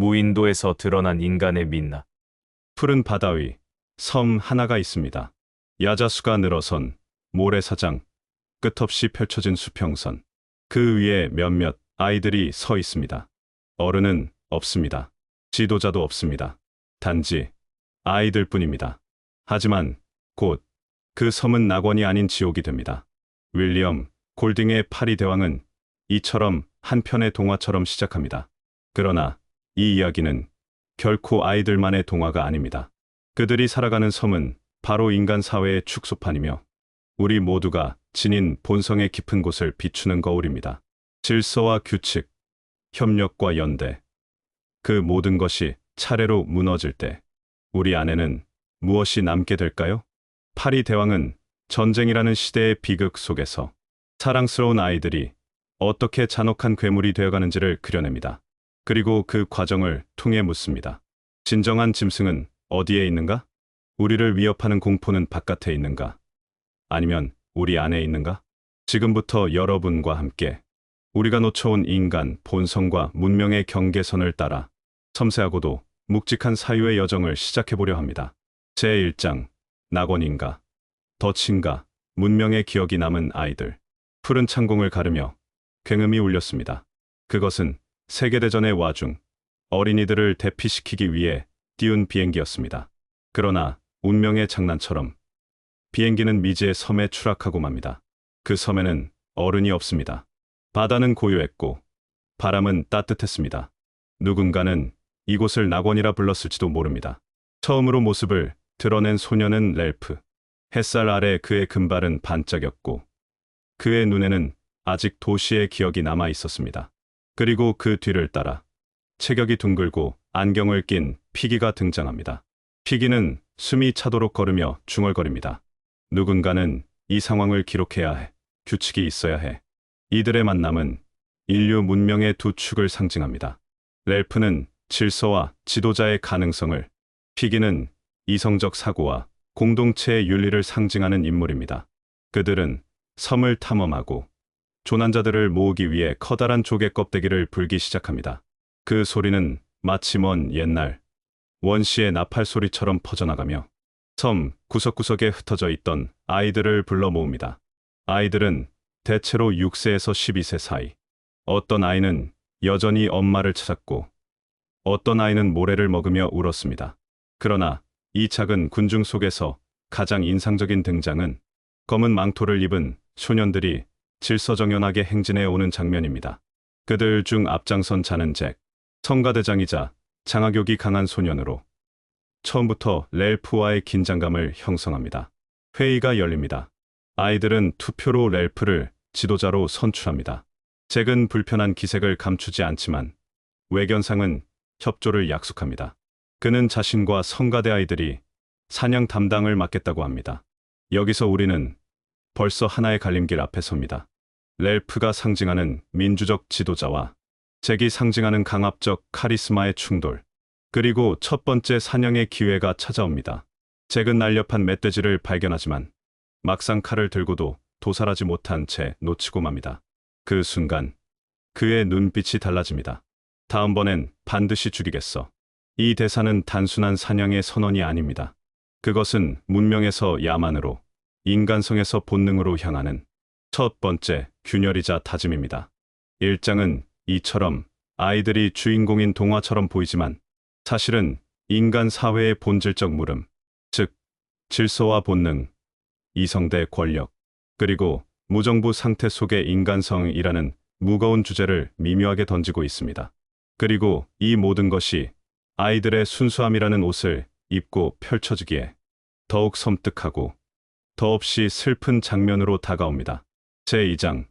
무인도에서 드러난 인간의 민낯. 푸른 바다 위 섬 하나가 있습니다. 야자수가 늘어선 모래사장, 끝없이 펼쳐진 수평선. 그 위에 몇몇 아이들이 서 있습니다. 어른은 없습니다. 지도자도 없습니다. 단지 아이들뿐입니다. 하지만 곧 그 섬은 낙원이 아닌 지옥이 됩니다. 윌리엄 골딩의 파리 대왕은 이처럼 한 편의 동화처럼 시작합니다. 그러나 이 이야기는 결코 아이들만의 동화가 아닙니다. 그들이 살아가는 섬은 바로 인간 사회의 축소판이며 우리 모두가 지닌 본성의 깊은 곳을 비추는 거울입니다. 질서와 규칙, 협력과 연대, 그 모든 것이 차례로 무너질 때 우리 안에는 무엇이 남게 될까요? 파리 대왕은 전쟁이라는 시대의 비극 속에서 사랑스러운 아이들이 어떻게 잔혹한 괴물이 되어가는지를 그려냅니다. 그리고 그 과정을 통해 묻습니다. 진정한 짐승은 어디에 있는가? 우리를 위협하는 공포는 바깥에 있는가? 아니면 우리 안에 있는가? 지금부터 여러분과 함께 우리가 놓쳐온 인간 본성과 문명의 경계선을 따라 섬세하고도 묵직한 사유의 여정을 시작해보려 합니다. 제1장 낙원인가? 덫인가? 문명의 기억이 남은 아이들. 푸른 창공을 가르며 굉음이 울렸습니다. 그것은 세계대전의 와중 어린이들을 대피시키기 위해 띄운 비행기였습니다. 그러나 운명의 장난처럼 비행기는 미지의 섬에 추락하고 맙니다. 그 섬에는 어른이 없습니다. 바다는 고요했고 바람은 따뜻했습니다. 누군가는 이곳을 낙원이라 불렀을지도 모릅니다. 처음으로 모습을 드러낸 소녀는 렐프. 햇살 아래 그의 금발은 반짝였고 그의 눈에는 아직 도시의 기억이 남아 있었습니다. 그리고 그 뒤를 따라 체격이 둥글고 안경을 낀 피기가 등장합니다. 피기는 숨이 차도록 걸으며 중얼거립니다. 누군가는 이 상황을 기록해야 해. 규칙이 있어야 해. 이들의 만남은 인류 문명의 두 축을 상징합니다. 렐프는 질서와 지도자의 가능성을, 피기는 이성적 사고와 공동체의 윤리를 상징하는 인물입니다. 그들은 섬을 탐험하고 조난자들을 모으기 위해 커다란 조개 껍데기를 불기 시작합니다. 그 소리는 마치 먼 옛날 원시의 나팔 소리처럼 퍼져나가며 섬 구석구석에 흩어져 있던 아이들을 불러 모읍니다. 아이들은 대체로 6세에서 12세 사이. 어떤 아이는 여전히 엄마를 찾았고 어떤 아이는 모래를 먹으며 울었습니다. 그러나 이 작은 군중 속에서 가장 인상적인 등장은 검은 망토를 입은 소년들이 질서정연하게 행진해 오는 장면입니다. 그들 중 앞장선 자는 잭, 성가대장이자 장악욕이 강한 소년으로 처음부터 렐프와의 긴장감을 형성합니다. 회의가 열립니다. 아이들은 투표로 렐프를 지도자로 선출합니다. 잭은 불편한 기색을 감추지 않지만 외견상은 협조를 약속합니다. 그는 자신과 성가대 아이들이 사냥 담당을 맡겠다고 합니다. 여기서 우리는 벌써 하나의 갈림길 앞에 섭니다. 렐프가 상징하는 민주적 지도자와 잭이 상징하는 강압적 카리스마의 충돌. 그리고 첫 번째 사냥의 기회가 찾아옵니다. 잭은 날렵한 멧돼지를 발견하지만 막상 칼을 들고도 도살하지 못한 채 놓치고 맙니다. 그 순간 그의 눈빛이 달라집니다. 다음번엔 반드시 죽이겠어. 이 대사는 단순한 사냥의 선언이 아닙니다. 그것은 문명에서 야만으로, 인간성에서 본능으로 향하는 첫 번째 균열이자 다짐입니다. 1장은 이처럼 아이들이 주인공인 동화처럼 보이지만 사실은 인간 사회의 본질적 물음, 즉 질서와 본능, 이성 대 권력, 그리고 무정부 상태 속의 인간성이라는 무거운 주제를 미묘하게 던지고 있습니다. 그리고 이 모든 것이 아이들의 순수함이라는 옷을 입고 펼쳐지기에 더욱 섬뜩하고 더없이 슬픈 장면으로 다가옵니다. 제2장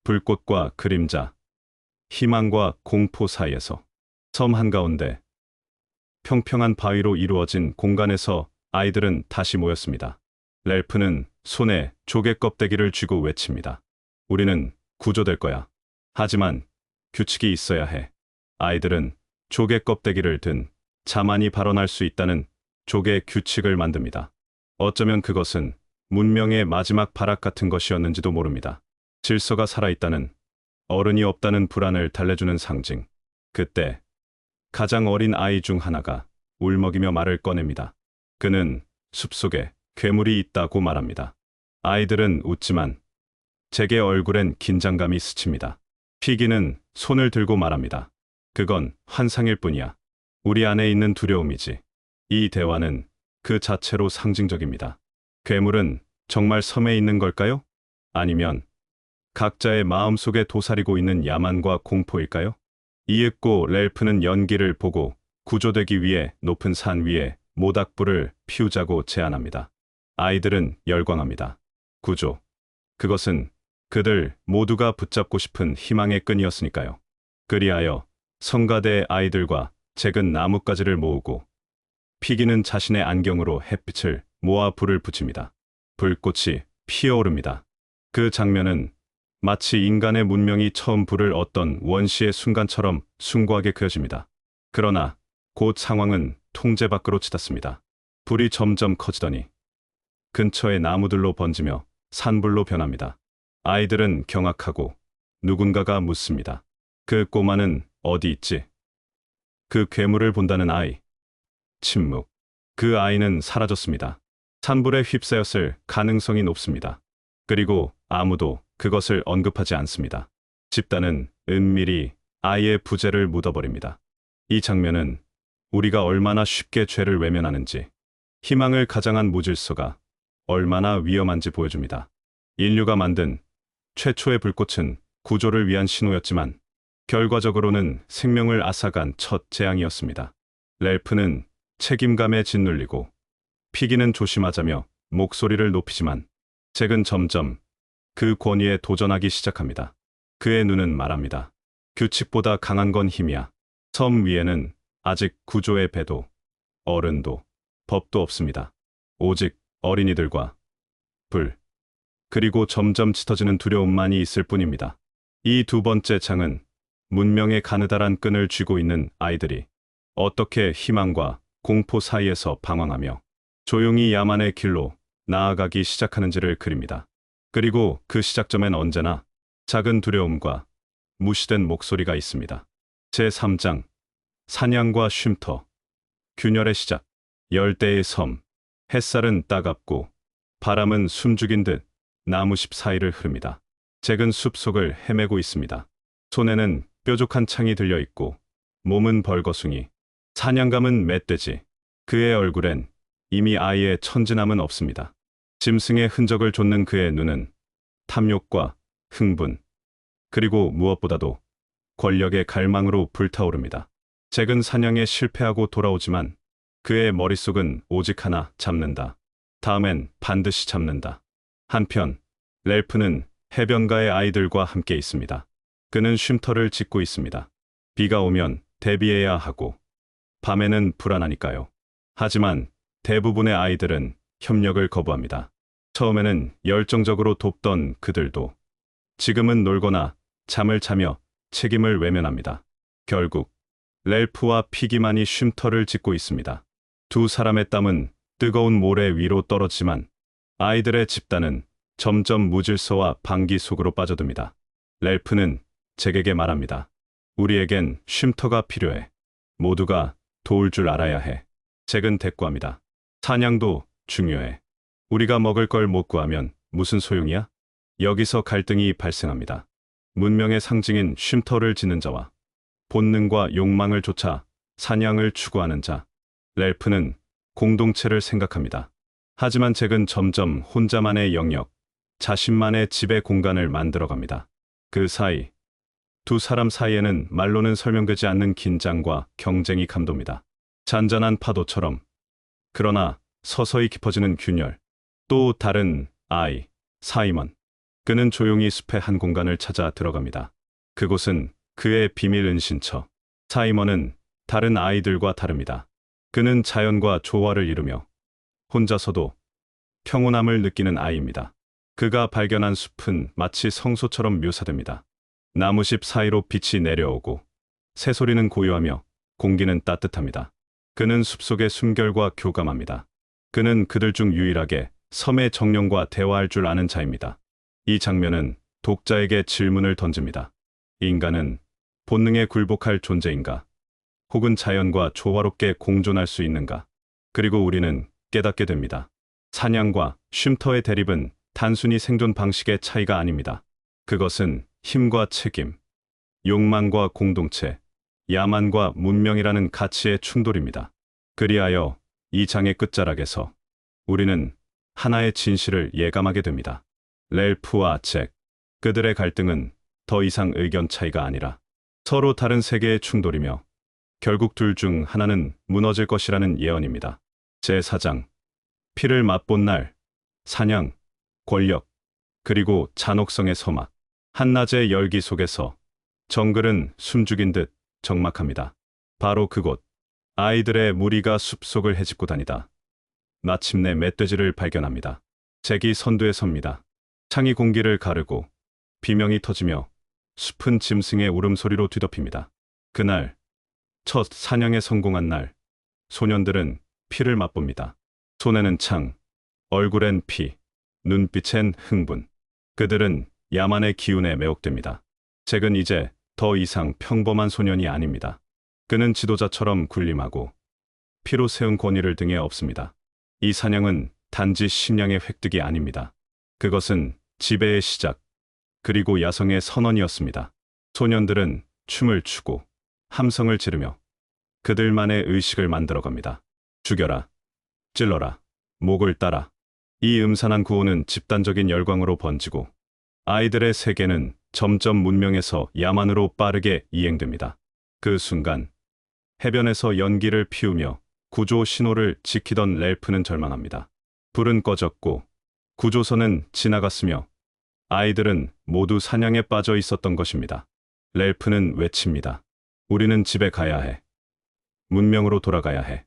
불꽃과 그림자, 희망과 공포 사이에서 섬 한가운데 평평한 바위로 이루어진 공간에서 아이들은 다시 모였습니다. 렐프는 손에 조개 껍데기를 쥐고 외칩니다. 우리는 구조될 거야. 하지만 규칙이 있어야 해. 아이들은 조개 껍데기를 든 자만이 발언할 수 있다는 조개 규칙을 만듭니다. 어쩌면 그것은 문명의 마지막 발악 같은 것이었는지도 모릅니다. 질서가 살아있다는, 어른이 없다는 불안을 달래주는 상징. 그때 가장 어린 아이 중 하나가 울먹이며 말을 꺼냅니다. 그는 숲속에 괴물이 있다고 말합니다. 아이들은 웃지만 제게 얼굴엔 긴장감이 스칩니다. 피기는 손을 들고 말합니다. 그건 환상일 뿐이야. 우리 안에 있는 두려움이지. 이 대화는 그 자체로 상징적입니다. 괴물은 정말 섬에 있는 걸까요? 아니면 각자의 마음속에 도사리고 있는 야만과 공포일까요? 이윽고 렐프는 연기를 보고 구조되기 위해 높은 산 위에 모닥불을 피우자고 제안합니다. 아이들은 열광합니다. 구조. 그것은 그들 모두가 붙잡고 싶은 희망의 끈이었으니까요. 그리하여 성가대의 아이들과 잭은 나뭇가지를 모으고 피기는 자신의 안경으로 햇빛을 모아 불을 붙입니다. 불꽃이 피어오릅니다. 그 장면은 마치 인간의 문명이 처음 불을 얻던 원시의 순간처럼 숭고하게 그려집니다. 그러나 곧 상황은 통제 밖으로 치닫습니다. 불이 점점 커지더니 근처의 나무들로 번지며 산불로 변합니다. 아이들은 경악하고 누군가가 묻습니다. 그 꼬마는 어디 있지? 그 괴물을 본다는 아이. 침묵. 그 아이는 사라졌습니다. 산불에 휩싸였을 가능성이 높습니다. 그리고 아무도 그것을 언급하지 않습니다. 집단은 은밀히 아이의 부재를 묻어버립니다. 이 장면은 우리가 얼마나 쉽게 죄를 외면하는지, 희망을 가장한 무질서가 얼마나 위험한지 보여줍니다. 인류가 만든 최초의 불꽃은 구조를 위한 신호였지만 결과적으로는 생명을 앗아간 첫 재앙이었습니다. 렐프는 책임감에 짓눌리고 피기는 조심하자며 목소리를 높이지만 잭은 점점 그 권위에 도전하기 시작합니다. 그의 눈은 말합니다. 규칙보다 강한 건 힘이야. 섬 위에는 아직 구조의 배도, 어른도, 법도 없습니다. 오직 어린이들과 불, 그리고 점점 짙어지는 두려움만이 있을 뿐입니다. 이 두 번째 장은 문명의 가느다란 끈을 쥐고 있는 아이들이 어떻게 희망과 공포 사이에서 방황하며 조용히 야만의 길로 나아가기 시작하는지를 그립니다. 그리고 그 시작점엔 언제나 작은 두려움과 무시된 목소리가 있습니다. 제3장 사냥과 쉼터. 균열의 시작. 열대의 섬. 햇살은 따갑고 바람은 숨죽인 듯 나무십 사이를 흐릅니다. 잭은 숲속을 헤매고 있습니다. 손에는 뾰족한 창이 들려 있고 몸은 벌거숭이, 사냥감은 멧돼지. 그의 얼굴엔 이미 아이의 천진함은 없습니다. 짐승의 흔적을 좇는 그의 눈은 탐욕과 흥분, 그리고 무엇보다도 권력의 갈망으로 불타오릅니다. 잭은 사냥에 실패하고 돌아오지만 그의 머릿속은 오직 하나, 잡는다. 다음엔 반드시 잡는다. 한편 렐프는 해변가의 아이들과 함께 있습니다. 그는 쉼터를 짓고 있습니다. 비가 오면 대비해야 하고 밤에는 불안하니까요. 하지만 대부분의 아이들은 협력을 거부합니다. 처음에는 열정적으로 돕던 그들도 지금은 놀거나 잠을 자며 책임을 외면합니다. 결국 렐프와 피기만이 쉼터를 짓고 있습니다. 두 사람의 땀은 뜨거운 모래 위로 떨어지지만 아이들의 집단은 점점 무질서와 방기 속으로 빠져듭니다. 렐프는 잭에게 말합니다. 우리에겐 쉼터가 필요해. 모두가 도울 줄 알아야 해. 잭은 대꾸합니다. 사냥도 중요해. 우리가 먹을 걸 못 구하면 무슨 소용이야? 여기서 갈등이 발생합니다. 문명의 상징인 쉼터를 짓는 자와 본능과 욕망을 쫓아 사냥을 추구하는 자. 렐프는 공동체를 생각합니다. 하지만 잭은 점점 혼자만의 영역, 자신만의 지배 공간을 만들어갑니다. 그 사이, 두 사람 사이에는 말로는 설명되지 않는 긴장과 경쟁이 감돕니다. 잔잔한 파도처럼. 그러나 서서히 깊어지는 균열. 또 다른 아이, 사이먼. 그는 조용히 숲의 한 공간을 찾아 들어갑니다. 그곳은 그의 비밀 은신처. 사이먼은 다른 아이들과 다릅니다. 그는 자연과 조화를 이루며 혼자서도 평온함을 느끼는 아이입니다. 그가 발견한 숲은 마치 성소처럼 묘사됩니다. 나무십 사이로 빛이 내려오고 새소리는 고요하며 공기는 따뜻합니다. 그는 숲속의 숨결과 교감합니다. 그는 그들 중 유일하게 섬의 정령과 대화할 줄 아는 자입니다. 이 장면은 독자에게 질문을 던집니다. 인간은 본능에 굴복할 존재인가? 혹은 자연과 조화롭게 공존할 수 있는가? 그리고 우리는 깨닫게 됩니다. 사냥과 쉼터의 대립은 단순히 생존 방식의 차이가 아닙니다. 그것은 힘과 책임, 욕망과 공동체, 야만과 문명이라는 가치의 충돌입니다. 그리하여 이 장의 끝자락에서 우리는 하나의 진실을 예감하게 됩니다. 렐프와 잭, 그들의 갈등은 더 이상 의견 차이가 아니라 서로 다른 세계의 충돌이며 결국 둘 중 하나는 무너질 것이라는 예언입니다. 제4장, 피를 맛본 날, 사냥, 권력, 그리고 잔혹성의 서막. 한낮의 열기 속에서 정글은 숨죽인 듯 적막합니다. 바로 그곳, 아이들의 무리가 숲속을 헤집고 다니다 마침내 멧돼지를 발견합니다. 잭이 선두에 섭니다. 창이 공기를 가르고 비명이 터지며 숲은 짐승의 울음소리로 뒤덮입니다. 그날, 첫 사냥에 성공한 날, 소년들은 피를 맛봅니다. 손에는 창, 얼굴엔 피, 눈빛엔 흥분. 그들은 야만의 기운에 매혹됩니다. 잭은 이제 더 이상 평범한 소년이 아닙니다. 그는 지도자처럼 군림하고 피로 세운 권위를 등에 업습니다. 이 사냥은 단지 식량의 획득이 아닙니다. 그것은 지배의 시작, 그리고 야성의 선언이었습니다. 소년들은 춤을 추고 함성을 지르며 그들만의 의식을 만들어갑니다. 죽여라, 찔러라, 목을 따라. 이 음산한 구호는 집단적인 열광으로 번지고 아이들의 세계는 점점 문명에서 야만으로 빠르게 이행됩니다. 그 순간 해변에서 연기를 피우며 구조 신호를 지키던 렐프는 절망합니다. 불은 꺼졌고 구조선은 지나갔으며 아이들은 모두 사냥에 빠져 있었던 것입니다. 렐프는 외칩니다. 우리는 집에 가야 해. 문명으로 돌아가야 해.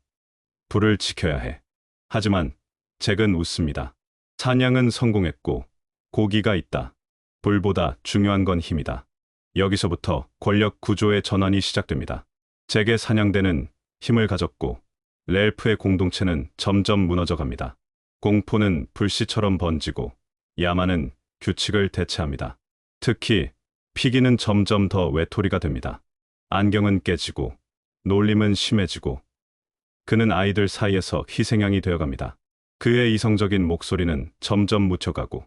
불을 지켜야 해. 하지만 잭은 웃습니다. 사냥은 성공했고 고기가 있다. 불보다 중요한 건 힘이다. 여기서부터 권력 구조의 전환이 시작됩니다. 잭의 사냥대는 힘을 가졌고 렐프의 공동체는 점점 무너져갑니다. 공포는 불씨처럼 번지고 야만은 규칙을 대체합니다. 특히 피기는 점점 더 외톨이가 됩니다. 안경은 깨지고 놀림은 심해지고 그는 아이들 사이에서 희생양이 되어갑니다. 그의 이성적인 목소리는 점점 묻혀가고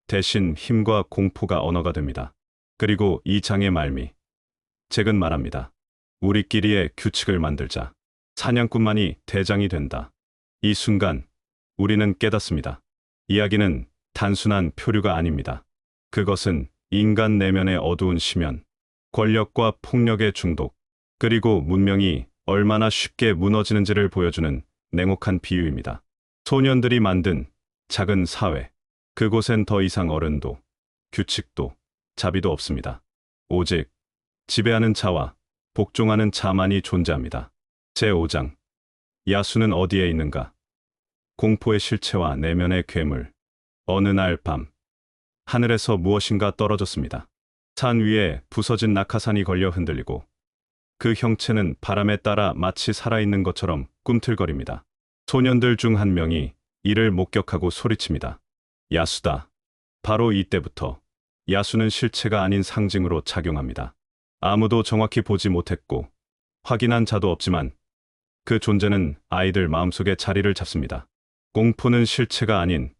대신 힘과 공포가 언어가 됩니다. 그리고 이 장의 말미, 잭은 말합니다. 우리끼리의 규칙을 만들자. 사냥꾼만이 대장이 된다. 이 순간 우리는 깨닫습니다. 이야기는 단순한 표류가 아닙니다. 그것은 인간 내면의 어두운 심연, 권력과 폭력의 중독, 그리고 문명이 얼마나 쉽게 무너지는지를 보여주는 냉혹한 비유입니다. 소년들이 만든 작은 사회, 그곳엔 더 이상 어른도, 규칙도, 자비도 없습니다. 오직 지배하는 자와 복종하는 자만이 존재합니다. 제5장, 야수는 어디에 있는가? 공포의 실체와 내면의 괴물. 어느 날 밤, 하늘에서 무엇인가 떨어졌습니다. 산 위에 부서진 낙하산이 걸려 흔들리고 그 형체는 바람에 따라 마치 살아있는 것처럼 꿈틀거립니다. 소년들 중 한 명이 이를 목격하고 소리칩니다. 야수다. 바로 이때부터 야수는 실체가 아닌 상징으로 작용합니다. 아무도 정확히 보지 못했고 확인한 자도 없지만 그 존재는 아이들 마음속에 자리를 잡습니다. 공포는 실체가 아닌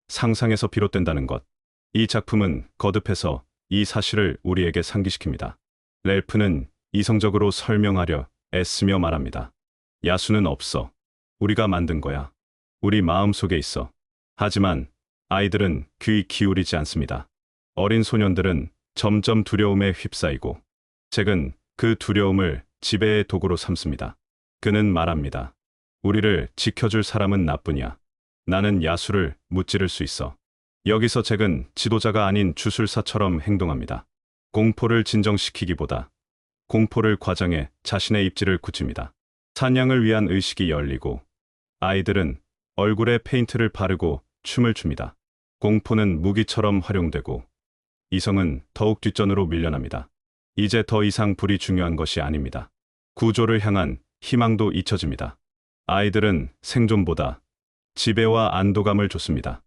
상상에서 비롯된다는 것. 이 작품은 거듭해서 이 사실을 우리에게 상기시킵니다. 렐프는 이성적으로 설명하려 애쓰며 말합니다. 야수는 없어. 우리가 만든 거야. 우리 마음속에 있어. 하지만 아이들은 귀 기울이지 않습니다. 어린 소년들은 점점 두려움에 휩싸이고 잭은 그 두려움을 지배의 도구로 삼습니다. 그는 말합니다. 우리를 지켜줄 사람은 나뿐이야. 나는 야수를 무찌를 수 있어. 여기서 잭은 지도자가 아닌 주술사처럼 행동합니다. 공포를 진정시키기보다 공포를 과장해 자신의 입지를 굳힙니다. 사냥을 위한 의식이 열리고 아이들은 얼굴에 페인트를 바르고 춤을 춥니다. 공포는 무기처럼 활용되고 이성은 더욱 뒷전으로 밀려납니다. 이제 더 이상 불이 중요한 것이 아닙니다. 구조를 향한 희망도 잊혀집니다. 아이들은 생존보다 지배와 안도감을 줬습니다.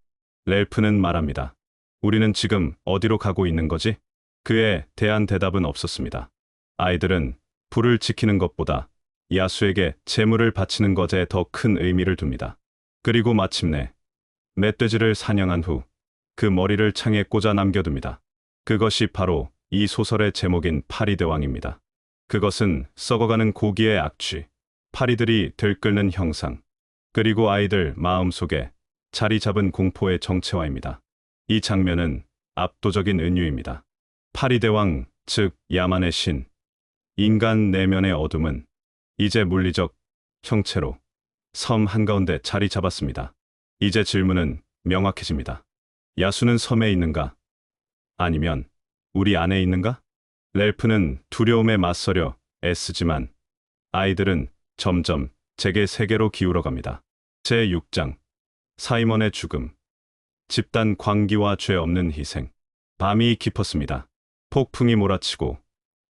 렐프는 말합니다. 우리는 지금 어디로 가고 있는 거지? 그에 대한 대답은 없었습니다. 아이들은 불을 지키는 것보다 야수에게 재물을 바치는 것에 더 큰 의미를 둡니다. 그리고 마침내 멧돼지를 사냥한 후 그 머리를 창에 꽂아 남겨둡니다. 그것이 바로 이 소설의 제목인 파리대왕입니다. 그것은 썩어가는 고기의 악취, 파리들이 들끓는 형상, 그리고 아이들 마음속에 자리 잡은 공포의 정체화입니다. 이 장면은 압도적인 은유입니다. 파리대왕, 즉 야만의 신, 인간 내면의 어둠은 이제 물리적 형체로 섬 한가운데 자리 잡았습니다. 이제 질문은 명확해집니다. 야수는 섬에 있는가? 아니면 우리 안에 있는가? 렐프는 두려움에 맞서려 애쓰지만 아이들은 점점 제게 세계로 기울어갑니다. 제6장 사이먼의 죽음. 집단 광기와 죄 없는 희생. 밤이 깊었습니다. 폭풍이 몰아치고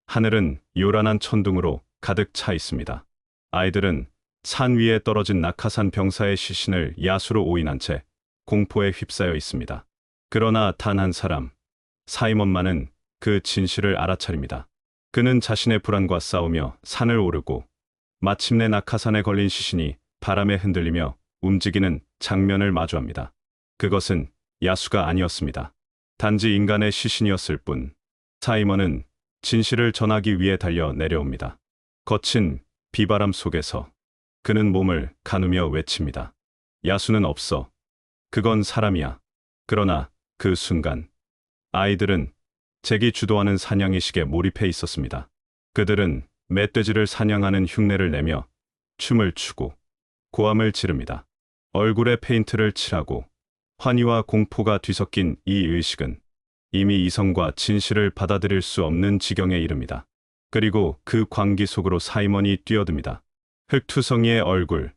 하늘은 요란한 천둥으로 가득 차 있습니다. 아이들은 산 위에 떨어진 낙하산 병사의 시신을 야수로 오인한 채 공포에 휩싸여 있습니다. 그러나 단 한 사람, 사이먼만은 그 진실을 알아차립니다. 그는 자신의 불안과 싸우며 산을 오르고 마침내 낙하산에 걸린 시신이 바람에 흔들리며 움직이는 장면을 마주합니다. 그것은 야수가 아니었습니다. 단지 인간의 시신이었을 뿐. 사이먼은 진실을 전하기 위해 달려 내려옵니다. 거친 비바람 속에서 그는 몸을 가누며 외칩니다. 야수는 없어. 그건 사람이야. 그러나 그 순간 아이들은 잭이 주도하는 사냥의식에 몰입해 있었습니다. 그들은 멧돼지를 사냥하는 흉내를 내며 춤을 추고 고함을 지릅니다. 얼굴에 페인트를 칠하고 환희와 공포가 뒤섞인 이 의식은 이미 이성과 진실을 받아들일 수 없는 지경에 이릅니다. 그리고 그 광기 속으로 사이먼이 뛰어듭니다. 흙투성이의 얼굴,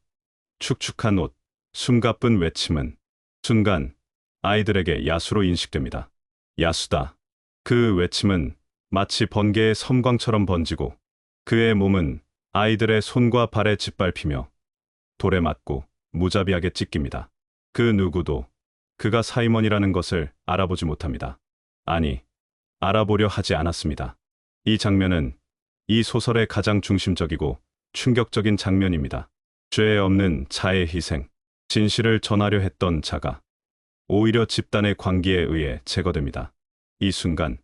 축축한 옷, 숨가쁜 외침은 순간 아이들에게 야수로 인식됩니다. 야수다. 그 외침은 마치 번개의 섬광처럼 번지고 그의 몸은 아이들의 손과 발에 짓밟히며 돌에 맞고 무자비하게 찢깁니다. 그 누구도 그가 사이먼이라는 것을 알아보지 못합니다. 아니, 알아보려 하지 않았습니다. 이 장면은 이 소설의 가장 중심적이고 충격적인 장면입니다. 죄 없는 자의 희생, 진실을 전하려 했던 자가 오히려 집단의 광기에 의해 제거됩니다. 이 순간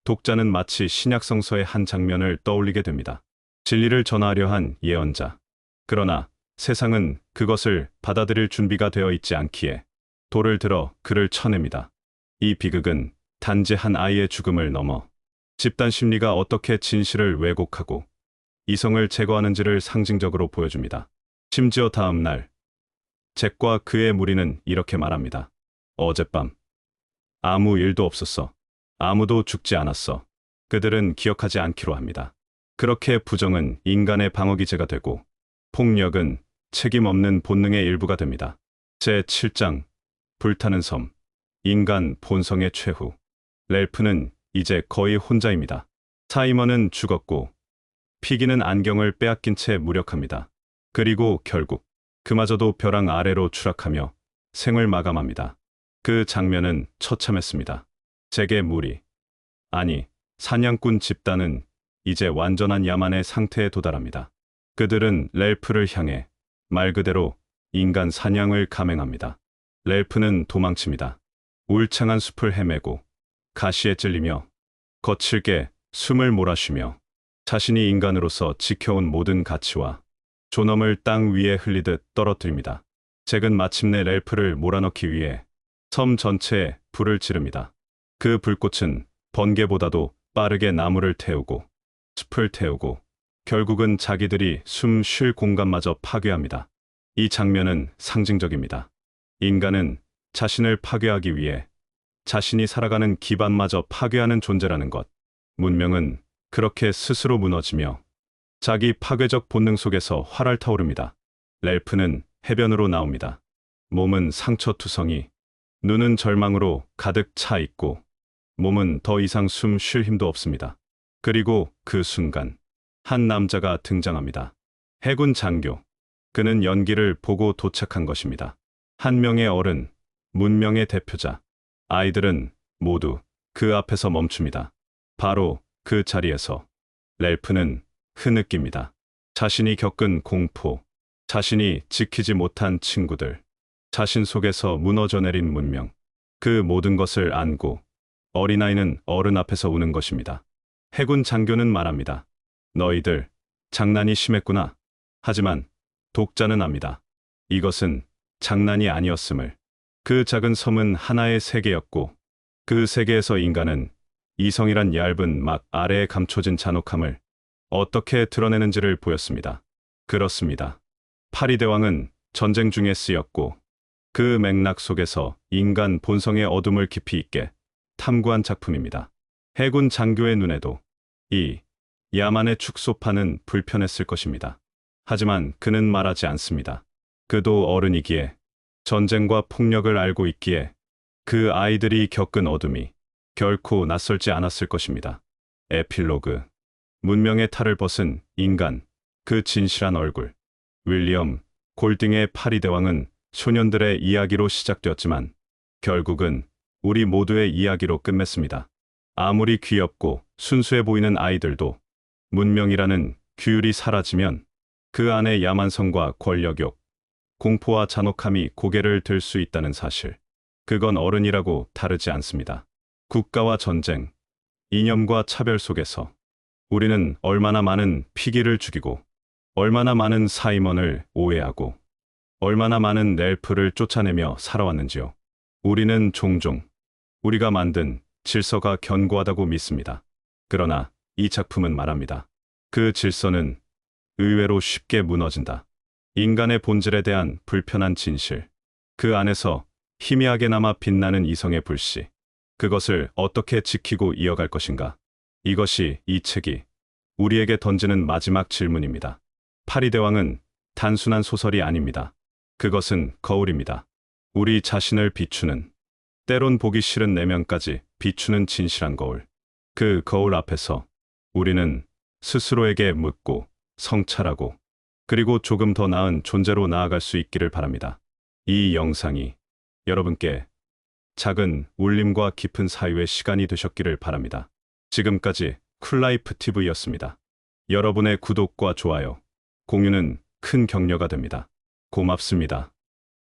독자는 마치 신약성서의 한 장면을 떠올리게 됩니다. 진리를 전하려 한 예언자. 그러나 세상은 그것을 받아들일 준비가 되어 있지 않기에 돌을 들어 그를 쳐냅니다. 이 비극은 단지 한 아이의 죽음을 넘어 집단 심리가 어떻게 진실을 왜곡하고 이성을 제거하는지를 상징적으로 보여줍니다. 심지어 다음 날 잭과 그의 무리는 이렇게 말합니다. 어젯밤 아무 일도 없었어. 아무도 죽지 않았어. 그들은 기억하지 않기로 합니다. 그렇게 부정은 인간의 방어기제가 되고 폭력은 책임 없는 본능의 일부가 됩니다. 제7장 불타는 섬. 인간 본성의 최후. 렐프는 이제 거의 혼자입니다. 사이먼은 죽었고 피기는 안경을 빼앗긴 채 무력합니다. 그리고 결국 그마저도 벼랑 아래로 추락하며 생을 마감합니다. 그 장면은 처참했습니다. 잭의 무리, 아니 사냥꾼 집단은 이제 완전한 야만의 상태에 도달합니다. 그들은 렐프를 향해 말 그대로 인간 사냥을 감행합니다. 렐프는 도망칩니다. 울창한 숲을 헤매고 가시에 찔리며 거칠게 숨을 몰아쉬며 자신이 인간으로서 지켜온 모든 가치와 존엄을 땅 위에 흘리듯 떨어뜨립니다. 잭은 마침내 렐프를 몰아넣기 위해 섬 전체에 불을 지릅니다. 그 불꽃은 번개보다도 빠르게 나무를 태우고 숲을 태우고 결국은 자기들이 숨 쉴 공간마저 파괴합니다. 이 장면은 상징적입니다. 인간은 자신을 파괴하기 위해 자신이 살아가는 기반마저 파괴하는 존재라는 것. 문명은 그렇게 스스로 무너지며 자기 파괴적 본능 속에서 활활 타오릅니다. 렐프는 해변으로 나옵니다. 몸은 상처투성이, 눈은 절망으로 가득 차 있고 몸은 더 이상 숨 쉴 힘도 없습니다. 그리고 그 순간 한 남자가 등장합니다. 해군 장교. 그는 연기를 보고 도착한 것입니다. 한 명의 어른, 문명의 대표자. 아이들은 모두 그 앞에서 멈춥니다. 바로 그 자리에서 렐프는 흐느낍니다. 자신이 겪은 공포, 자신이 지키지 못한 친구들, 자신 속에서 무너져 내린 문명, 그 모든 것을 안고 어린아이는 어른 앞에서 우는 것입니다. 해군 장교는 말합니다. 너희들 장난이 심했구나. 하지만 독자는 압니다. 이것은 장난이 아니었음을. 그 작은 섬은 하나의 세계였고 그 세계에서 인간은 이성이란 얇은 막 아래에 감춰진 잔혹함을 어떻게 드러내는지를 보였습니다. 그렇습니다. 파리대왕은 전쟁 중에 쓰였고 그 맥락 속에서 인간 본성의 어둠을 깊이 있게 탐구한 작품입니다. 해군 장교의 눈에도 이 야만의 축소판은 불편했을 것입니다. 하지만 그는 말하지 않습니다. 그도 어른이기에 전쟁과 폭력을 알고 있기에 그 아이들이 겪은 어둠이 결코 낯설지 않았을 것입니다. 에필로그. 문명의 탈을 벗은 인간, 그 진실한 얼굴. 윌리엄 골딩의 파리대왕은 소년들의 이야기로 시작되었지만 결국은 우리 모두의 이야기로 끝맺습니다. 아무리 귀엽고 순수해 보이는 아이들도 문명이라는 규율이 사라지면 그 안에 야만성과 권력욕, 공포와 잔혹함이 고개를 들 수 있다는 사실. 그건 어른이라고 다르지 않습니다. 국가와 전쟁, 이념과 차별 속에서 우리는 얼마나 많은 피기를 죽이고 얼마나 많은 사이먼을 오해하고 얼마나 많은 넬프를 쫓아내며 살아왔는지요. 우리는 종종 우리가 만든 질서가 견고하다고 믿습니다. 그러나 이 작품은 말합니다. 그 질서는 의외로 쉽게 무너진다. 인간의 본질에 대한 불편한 진실, 그 안에서 희미하게 남아 빛나는 이성의 불씨, 그것을 어떻게 지키고 이어갈 것인가? 이것이 이 책이 우리에게 던지는 마지막 질문입니다. 파리대왕은 단순한 소설이 아닙니다. 그것은 거울입니다. 우리 자신을 비추는, 때론 보기 싫은 내면까지 비추는 진실한 거울. 그 거울 앞에서 우리는 스스로에게 묻고 성찰하고 그리고 조금 더 나은 존재로 나아갈 수 있기를 바랍니다. 이 영상이 여러분께 작은 울림과 깊은 사유의 시간이 되셨기를 바랍니다. 지금까지 쿨라이프 TV였습니다. 여러분의 구독과 좋아요, 공유는 큰 격려가 됩니다. 고맙습니다.